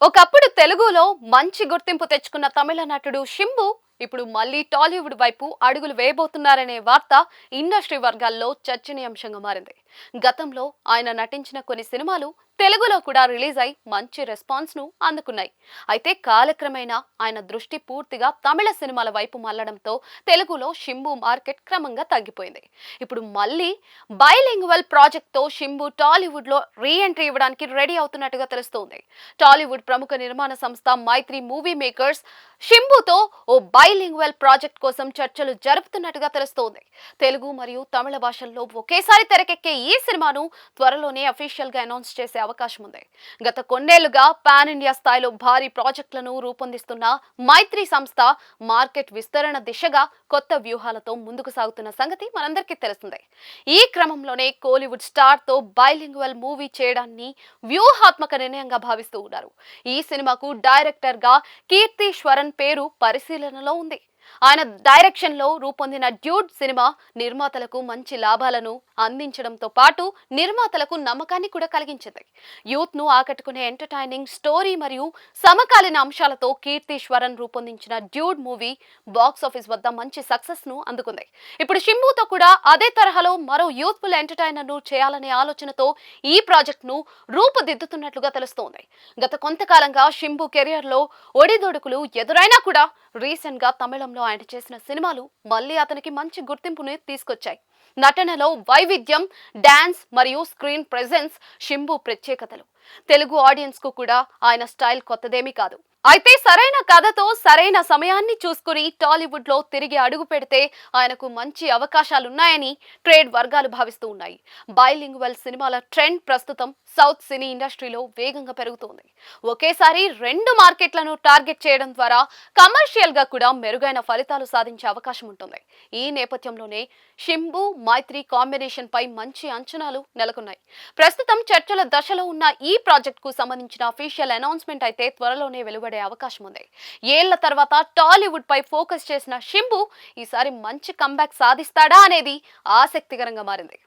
ఒకప్పుడు తెలుగులో మంచి గుర్తింపు తెచ్చుకున్న తమిళ నటుడు శింబు ఇప్పుడు మళ్ళీ టాలీవుడ్ వైపు అడుగులు వేయబోతున్నారనే వార్త ఇండస్ట్రీ వర్గాల్లో చర్చనీయాంశంగా మారింది. గతంలో ఆయన నటించిన కొన్ని సినిమాలు తెలుగులో కూడా రిలీజ్ అయి మంచి రెస్పాన్స్ ను అందుకున్నాయి. అయితే కాలక్రమేణా ఆయన దృష్టి పూర్తిగా తమిళ సినిమాల వైపు మళ్లడంతో తెలుగులో శింబు మార్కెట్ క్రమంగా తగ్గిపోయింది. ఇప్పుడు మళ్ళీ బైలింగ్వల్ ప్రాజెక్ట్ తో శింబు టాలీవుడ్ లో రీ ఎంట్రీ ఇవ్వడానికి రెడీ అవుతున్నట్టుగా తెలుస్తోంది. టాలీవుడ్ ప్రముఖ నిర్మాణ సంస్థ మైత్రి మూవీ మేకర్స్ శింబుతో ఓ బైలింగ్వల్ ప్రాజెక్ట్ కోసం చర్చలు జరుపుతున్నట్టుగా తెలుస్తోంది. తెలుగు మరియు తమిళ భాషల్లో ఒకేసారి తెరకెక్కే ఈ సినిమాను త్వరలోనే అఫీషియల్ గా అనౌన్స్ చేసే అవకాశం ఉంది. గత కొన్నేళ్లుగా పాన్ ఇండియా స్థాయిలో భారీ ప్రాజెక్టులను రూపొందిస్తున్న మైత్రి సంస్థ మార్కెట్ విస్తరణ దిశగా కొత్త వ్యూహాలతో ముందుకు సాగుతున్న సంగతి మనందరికీ తెలిసిందే. ఈ క్రమంలోనే కోలీవుడ్ స్టార్ తో బైలింగ్వల్ మూవీ చేయడాన్ని వ్యూహాత్మక నిర్ణయంగా భావిస్తూ ఉన్నారు. ఈ సినిమాకు డైరెక్టర్ గా కీర్తీశ్వరన్ పేరు పరిశీలనలో ఉంది. ఆయన డైరెక్షన్ లో రూపొందిన డ్యూడ్ సినిమా నిర్మాతలకు మంచి లాభాలను అందించడంతో పాటు నిర్మాతలకు నమ్మకాన్ని కూడా కలిగించింది. యూత్ ను ఆకట్టుకునే ఎంటర్టైనింగ్ స్టోరీ మరియు సమకాలీన అంశాలతో కీర్తీశ్వరన్ రూపొందించిన డ్యూడ్ మూవీ బాక్స్ ఆఫీస్ వద్ద మంచి సక్సెస్ ను అందుకుంది. ఇప్పుడు శింబుతో కూడా అదే తరహాలో మరో యూత్ఫుల్ ఎంటర్టైనర్ ను చేయాలనే ఆలోచనతో ఈ ప్రాజెక్ట్ ను రూపుదిద్దుతున్నట్లుగా తెలుస్తోంది. గత కొంతకాలంగా శింబు కెరియర్ లో ఒడిదొడుకులు ఎదురైనా కూడా రీసెంట్ గా తమిళంలో ఆయన చేసిన సినిమాలు మళ్ళీ అతనికి మంచి గుర్తింపుని తీసుకొచ్చాయి. నటనలో వైవిధ్యం, డాన్స్ మరియు స్క్రీన్ ప్రెజెన్స్ శింబు ప్రత్యేకతలు. తెలుగు ఆడియన్స్ కు కూడా ఆయన స్టైల్ కొత్తదేమీ కాదు. అయితే సరైన కథతో సరైన సమయాన్ని చూసుకుని టాలీవుడ్ లో తిరిగి అడుగు పెడితే ఆయనకు మంచి అవకాశాలున్నాయని ట్రేడ్ వర్గాలు భావిస్తూ ఉన్నాయి. బైలింగ్వల్ సినిమాల ట్రెండ్ ప్రస్తుతం సౌత్ సినీ ఇండస్ట్రీలో వేగంగా పెరుగుతోంది. ఒకేసారి రెండు మార్కెట్లను టార్గెట్ చేయడం ద్వారా కమర్షియల్ గా కూడా మెరుగైన ఫలితాలు సాధించే అవకాశం ఉంటుంది. ఈ నేపథ్యంలోనే శింబు మైత్రి కాంబినేషన్ పై మంచి అంచనాలు నెలకొన్నాయి. ప్రస్తుతం చర్చల దశలో ఉన్న ఈ ప్రాజెక్ట్ కు సంబంధించిన అఫీషియల్ అనౌన్స్మెంట్ అయితే త్వరలోనే వెలువడే అవకాశం ఉంది. ఏళ్ల తర్వాత టాలీవుడ్ పై ఫోకస్ చేసిన శింబు ఈసారి మంచి కంబ్యాక్ సాధిస్తాడా అనేది ఆసక్తికరంగా మారింది.